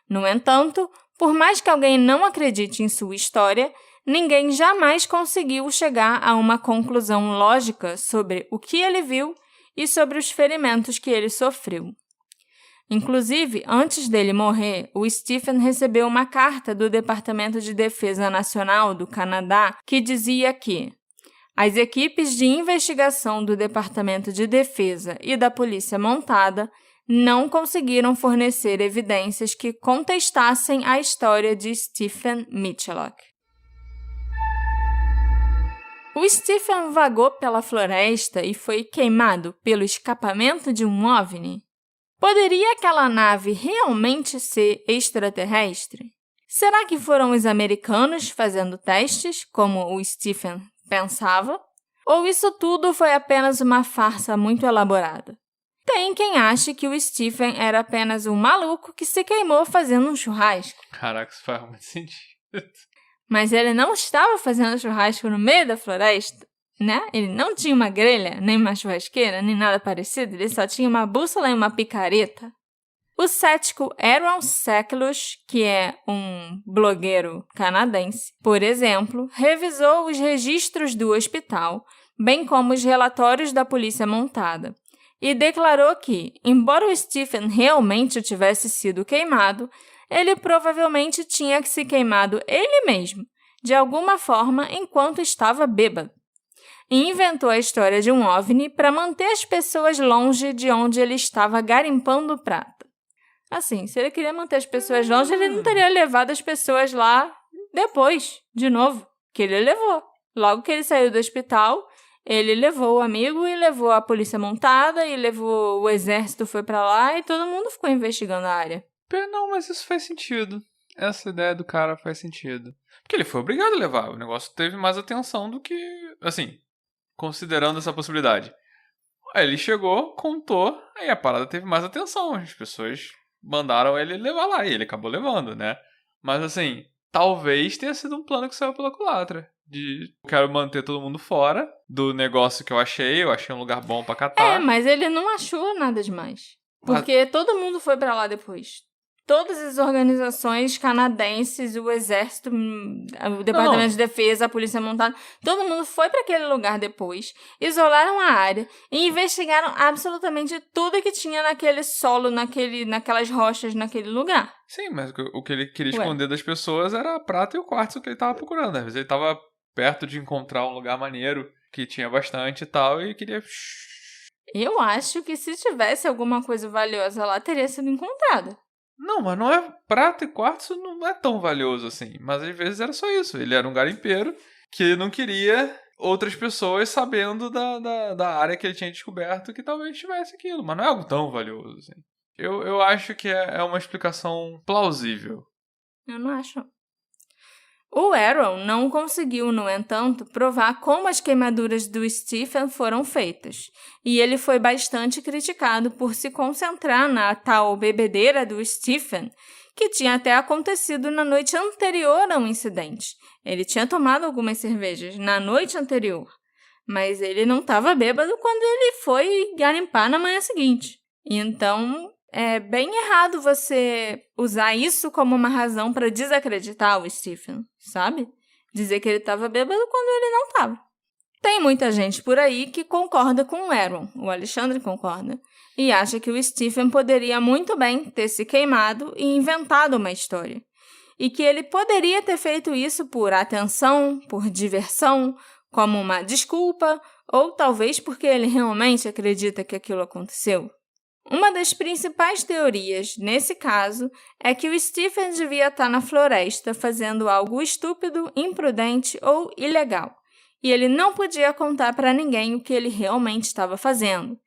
No entanto, por mais que alguém não acredite em sua história, ninguém jamais conseguiu chegar a uma conclusão lógica sobre o que ele viu e sobre os ferimentos que ele sofreu. Inclusive, antes dele morrer, o Stephen recebeu uma carta do Departamento de Defesa Nacional do Canadá que dizia que as equipes de investigação do Departamento de Defesa e da Polícia Montada não conseguiram fornecer evidências que contestassem a história de Stephen Michalak. O Stephen vagou pela floresta e foi queimado pelo escapamento de um OVNI? Poderia aquela nave realmente ser extraterrestre? Será que foram os americanos fazendo testes, como o Stephen pensava? Ou isso tudo foi apenas uma farsa muito elaborada? Tem quem ache que o Stephen era apenas um maluco que se queimou fazendo um churrasco. Caraca, isso faz muito sentido. Mas ele não estava fazendo churrasco no meio da floresta, né? Ele não tinha uma grelha, nem uma churrasqueira, nem nada parecido. Ele só tinha uma bússola e uma picareta. O cético Aaron Sekulosh, que é um blogueiro canadense, por exemplo, revisou os registros do hospital, bem como os relatórios da polícia montada, e declarou que, embora o Stephen realmente tivesse sido queimado, ele provavelmente tinha se queimado ele mesmo, de alguma forma, enquanto estava bêbado. E inventou a história de um OVNI para manter as pessoas longe de onde ele estava garimpando prata. Assim, se ele queria manter as pessoas longe, ele não teria levado as pessoas lá depois, de novo, que ele levou. Logo que ele saiu do hospital, ele levou o amigo e levou a polícia montada e levou o exército, foi pra lá e todo mundo ficou investigando a área. Não, mas isso faz sentido. Essa ideia do cara faz sentido. Porque ele foi obrigado a levar. O negócio teve mais atenção do que... Assim, considerando essa possibilidade. Aí ele chegou, contou, aí a parada teve mais atenção. As pessoas mandaram ele levar lá e ele acabou levando, né? Mas assim, talvez tenha sido um plano que saiu pela culatra. De quero manter todo mundo fora do negócio que eu achei um lugar bom pra catar. Mas ele não achou nada demais. Porque todo mundo foi pra lá depois. Todas as organizações canadenses, o exército, o Departamento de Defesa, a Polícia Montada, todo mundo foi para aquele lugar depois, isolaram a área e investigaram absolutamente tudo que tinha naquele solo, naquelas rochas, naquele lugar. Sim, mas o que ele queria esconder das pessoas era a prata e o quartzo que ele tava procurando. Às vezes ele tava perto de encontrar um lugar maneiro, que tinha bastante e tal, e queria... Eu acho que se tivesse alguma coisa valiosa lá, teria sido encontrada. Não, mas não é... Prata e quartzo não é tão valioso assim. Mas às vezes era só isso. Ele era um garimpeiro que não queria outras pessoas sabendo da área que ele tinha descoberto que talvez tivesse aquilo. Mas não é algo tão valioso assim. Eu acho que é uma explicação plausível. Eu não acho. O Aaron não conseguiu, no entanto, provar como as queimaduras do Stephen foram feitas, e ele foi bastante criticado por se concentrar na tal bebedeira do Stephen, que tinha até acontecido na noite anterior ao incidente. Ele tinha tomado algumas cervejas na noite anterior, mas ele não estava bêbado quando ele foi garimpar na manhã seguinte. E então... é bem errado você usar isso como uma razão para desacreditar o Stephen, sabe? Dizer que ele estava bêbado quando ele não estava. Tem muita gente por aí que concorda com o Aaron, o Alexandre concorda, e acha que o Stephen poderia muito bem ter se queimado e inventado uma história. E que ele poderia ter feito isso por atenção, por diversão, como uma desculpa, ou talvez porque ele realmente acredita que aquilo aconteceu. Uma das principais teorias, nesse caso, é que o Stephen devia estar na floresta fazendo algo estúpido, imprudente ou ilegal, e ele não podia contar para ninguém o que ele realmente estava fazendo.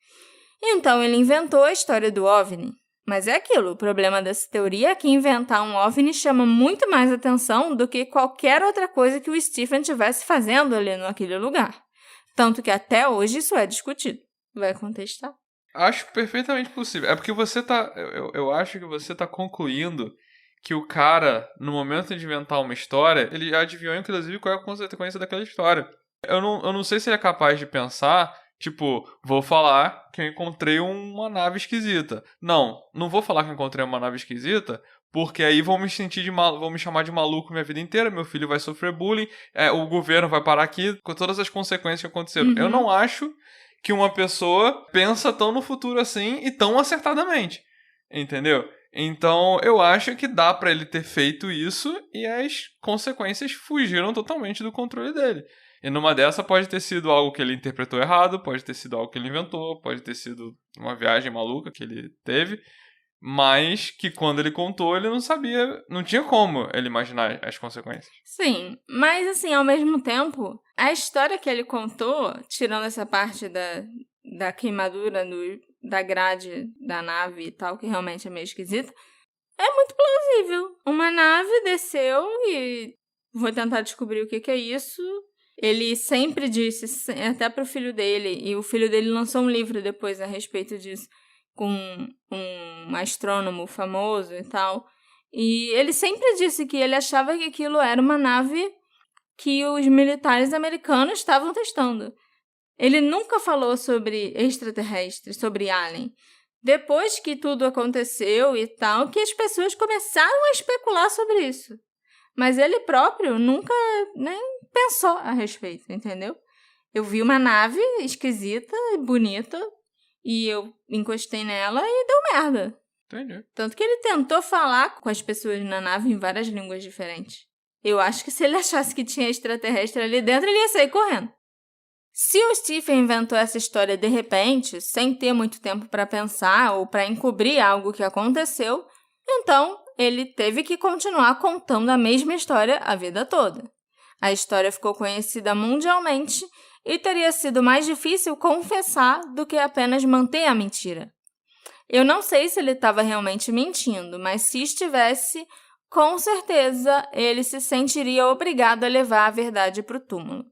Então ele inventou a história do OVNI. Mas é aquilo, o problema dessa teoria é que inventar um OVNI chama muito mais atenção do que qualquer outra coisa que o Stephen estivesse fazendo ali naquele lugar. Tanto que até hoje isso é discutido. Vai contestar? Acho perfeitamente possível. É porque você tá... Eu acho que você tá concluindo que o cara, no momento de inventar uma história, ele já adivinhou, inclusive, qual é a consequência daquela história. Eu não sei se ele é capaz de pensar, tipo, vou falar que eu encontrei uma nave esquisita. Não vou falar que eu encontrei uma nave esquisita, porque aí vão me vão me chamar de maluco minha vida inteira, meu filho vai sofrer bullying, o governo vai parar aqui com todas as consequências que aconteceram. Eu não acho que uma pessoa pensa tão no futuro assim e tão acertadamente, entendeu? Então, eu acho que dá pra ele ter feito isso e as consequências fugiram totalmente do controle dele. E numa dessa pode ter sido algo que ele interpretou errado, pode ter sido algo que ele inventou, pode ter sido uma viagem maluca que ele teve, mas que quando ele contou ele não sabia, não tinha como ele imaginar as consequências. Sim, mas assim, ao mesmo tempo, a história que ele contou, tirando essa parte da queimadura da grade da nave e tal, que realmente é meio esquisita, é muito plausível. Uma nave desceu e vou tentar descobrir o que é isso. Ele sempre disse, até pro filho dele, e o filho dele lançou um livro depois a respeito disso, com um astrônomo famoso e tal. E ele sempre disse que ele achava que aquilo era uma nave que os militares americanos estavam testando. Ele nunca falou sobre extraterrestres, sobre alien. Depois que tudo aconteceu e tal, que as pessoas começaram a especular sobre isso. Mas ele próprio nunca nem pensou a respeito, entendeu? Eu vi uma nave esquisita e bonita e eu encostei nela e deu merda. Entendi. Tanto que ele tentou falar com as pessoas na nave em várias línguas diferentes. Eu acho que se ele achasse que tinha extraterrestre ali dentro, ele ia sair correndo. Se o Stephen inventou essa história de repente, sem ter muito tempo para pensar ou para encobrir algo que aconteceu, então ele teve que continuar contando a mesma história a vida toda. A história ficou conhecida mundialmente e teria sido mais difícil confessar do que apenas manter a mentira. Eu não sei se ele estava realmente mentindo, mas se estivesse, com certeza ele se sentiria obrigado a levar a verdade para o túmulo.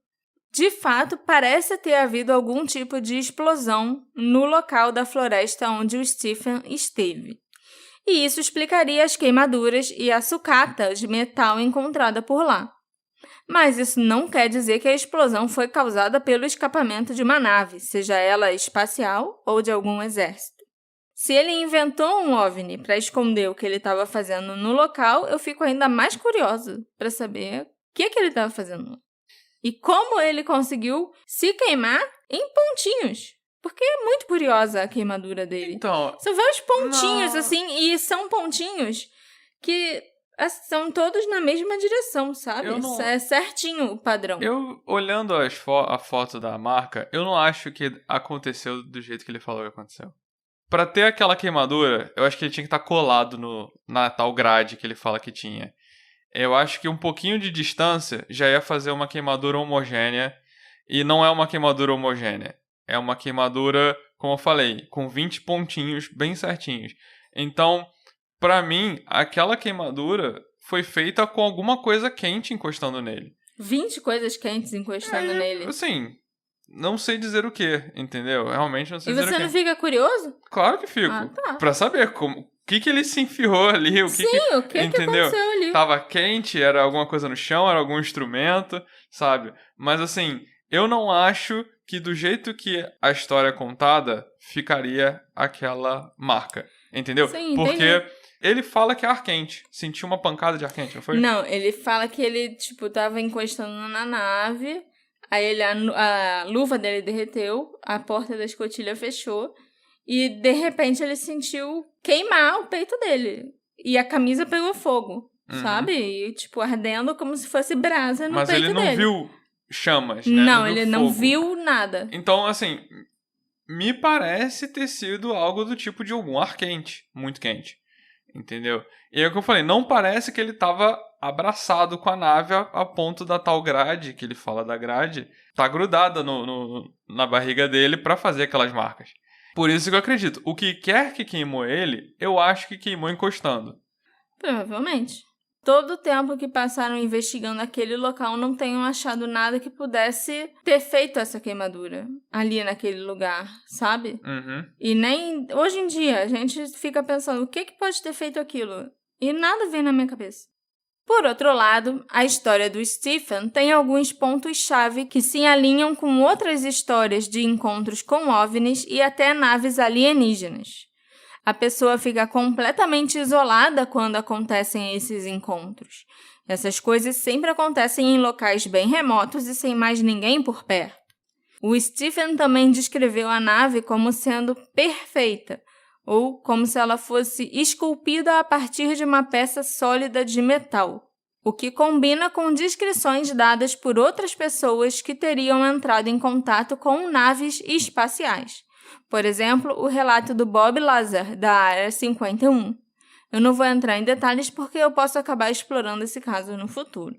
De fato, parece ter havido algum tipo de explosão no local da floresta onde o Stephen esteve. E isso explicaria as queimaduras e a sucata de metal encontrada por lá. Mas isso não quer dizer que a explosão foi causada pelo escapamento de uma nave, seja ela espacial ou de algum exército. Se ele inventou um OVNI para esconder o que ele estava fazendo no local, eu fico ainda mais curiosa para saber o que ele estava fazendo. E como ele conseguiu se queimar em pontinhos. Porque é muito curiosa a queimadura dele. Então, são vários pontinhos, assim, e são pontinhos que são todos na mesma direção, sabe? É certinho o padrão. Eu, olhando a foto da marca, eu não acho que aconteceu do jeito que ele falou que aconteceu. Pra ter aquela queimadura, eu acho que ele tinha que estar colado na tal grade que ele fala que tinha. Eu acho que um pouquinho de distância já ia fazer uma queimadura homogênea. E não é uma queimadura homogênea. É uma queimadura, como eu falei, com 20 pontinhos bem certinhos. Então, pra mim, aquela queimadura foi feita com alguma coisa quente encostando nele. 20 coisas quentes encostando nele? Assim, não sei dizer o que, entendeu? Realmente não sei dizer o que. E você não fica curioso? Claro que fico. Ah, tá. Pra saber o que ele se enfiou ali, o que aconteceu ali? Tava quente, era alguma coisa no chão, era algum instrumento, sabe? Mas assim, eu não acho que do jeito que a história é contada, ficaria aquela marca, entendeu? Sim, porque entendi. Ele fala que é ar quente, sentiu uma pancada de ar quente, não foi? Não, ele fala que ele, tava encostando na nave, aí a luva dele derreteu, a porta da escotilha fechou, e de repente ele sentiu queimar o peito dele. E a camisa pegou fogo, sabe? E, ardendo como se fosse brasa no Mas peito dele. Mas ele não viu chamas, né? Não, viu ele fogo. não viu nada. Então, assim, me parece ter sido algo do tipo de algum ar quente, muito quente. Entendeu? E é o que eu falei, não parece que ele estava abraçado com a nave a ponto da tal grade, que ele fala da grade, tá grudada na barriga dele para fazer aquelas marcas. Por isso que eu acredito. O que quer que queimou ele, eu acho que queimou encostando. Provavelmente. Todo o tempo que passaram investigando aquele local, não tenham achado nada que pudesse ter feito essa queimadura ali naquele lugar, sabe? Uhum. E nem... Hoje em dia, a gente fica pensando, o que pode ter feito aquilo? E nada vem na minha cabeça. Por outro lado, a história do Stephen tem alguns pontos-chave que se alinham com outras histórias de encontros com OVNIs e até naves alienígenas. A pessoa fica completamente isolada quando acontecem esses encontros. Essas coisas sempre acontecem em locais bem remotos e sem mais ninguém por perto. O Stephen também descreveu a nave como sendo perfeita, ou como se ela fosse esculpida a partir de uma peça sólida de metal, o que combina com descrições dadas por outras pessoas que teriam entrado em contato com naves espaciais. Por exemplo, o relato do Bob Lazar, da Área 51. Eu não vou entrar em detalhes porque eu posso acabar explorando esse caso no futuro.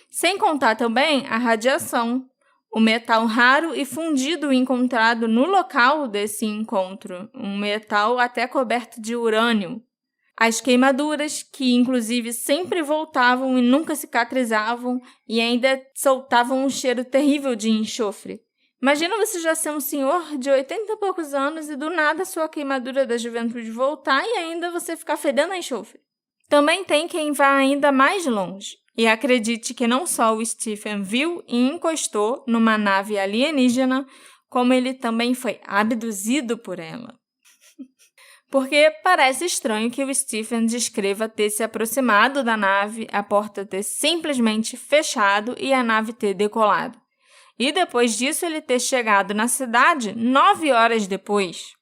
Sem contar também a radiação, o metal raro e fundido encontrado no local desse encontro, um metal até coberto de urânio. As queimaduras, que inclusive sempre voltavam e nunca cicatrizavam e ainda soltavam um cheiro terrível de enxofre. Imagina você já ser um senhor de 80 e poucos anos e do nada sua queimadura da juventude voltar e ainda você ficar fedendo a enxofre. Também tem quem vá ainda mais longe e acredite que não só o Stephen viu e encostou numa nave alienígena, como ele também foi abduzido por ela. Porque parece estranho que o Stephen descreva ter se aproximado da nave, a porta ter simplesmente fechado e a nave ter decolado. E depois disso ele ter chegado na cidade 9 horas depois.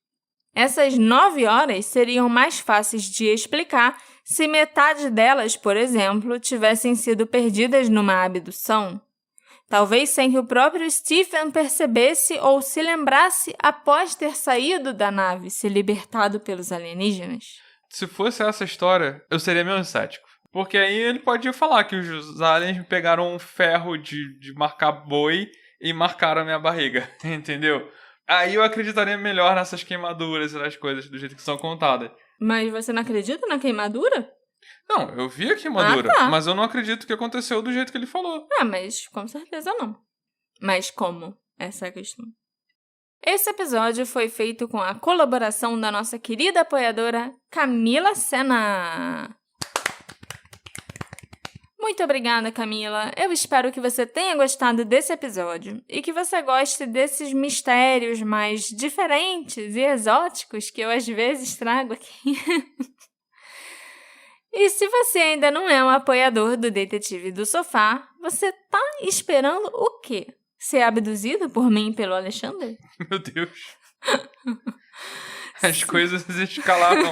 Essas 9 horas seriam mais fáceis de explicar se metade delas, por exemplo, tivessem sido perdidas numa abdução. Talvez sem que o próprio Stephen percebesse ou se lembrasse após ter saído da nave, se libertado pelos alienígenas. Se fosse essa história, eu seria meio cético. Porque aí ele podia falar que os aliens pegaram um ferro de marcar boi e marcaram a minha barriga, entendeu? Aí eu acreditaria melhor nessas queimaduras e nas coisas do jeito que são contadas. Mas você não acredita na queimadura? Não, eu vi a queimadura, tá. mas eu não acredito que aconteceu do jeito que ele falou. Mas com certeza não. Mas como? Essa é a questão. Esse episódio foi feito com a colaboração da nossa querida apoiadora Camila Sena. Muito obrigada, Camila. Eu espero que você tenha gostado desse episódio e que você goste desses mistérios mais diferentes e exóticos que eu às vezes trago aqui. E se você ainda não é um apoiador do Detetive do Sofá, você tá esperando o quê? Ser abduzido por mim e pelo Alexandre? Meu Deus. As coisas escalaram.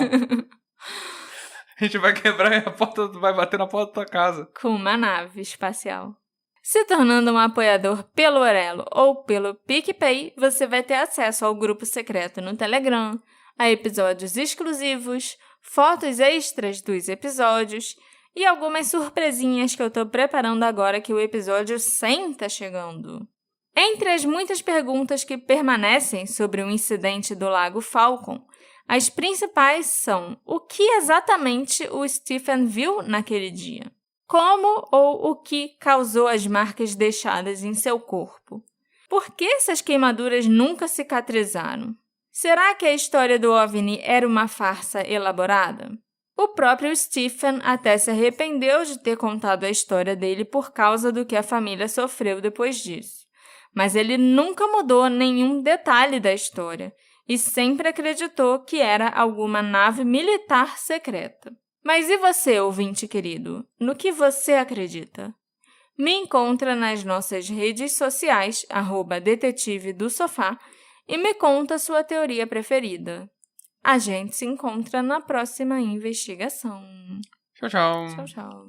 A gente vai quebrar a porta, vai bater na porta da tua casa. Com uma nave espacial. Se tornando um apoiador pelo Orelo ou pelo PicPay, você vai ter acesso ao grupo secreto no Telegram, a episódios exclusivos, fotos extras dos episódios e algumas surpresinhas que eu tô preparando agora que o episódio 100 tá chegando. Entre as muitas perguntas que permanecem sobre o incidente do Lago Falcon, as principais são: o que exatamente o Stephen viu naquele dia? Como ou o que causou as marcas deixadas em seu corpo? Por que essas queimaduras nunca cicatrizaram? Será que a história do OVNI era uma farsa elaborada? O próprio Stephen até se arrependeu de ter contado a história dele por causa do que a família sofreu depois disso. Mas ele nunca mudou nenhum detalhe da história e sempre acreditou que era alguma nave militar secreta. Mas e você, ouvinte querido? No que você acredita? Me encontra nas nossas redes sociais, @detetive do sofá, e me conta sua teoria preferida. A gente se encontra na próxima investigação. Tchau, tchau. Tchau, tchau.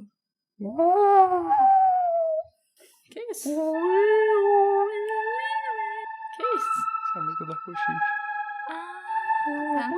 Que isso? Que isso? Essa é a música do Arco-X. Ah, tá.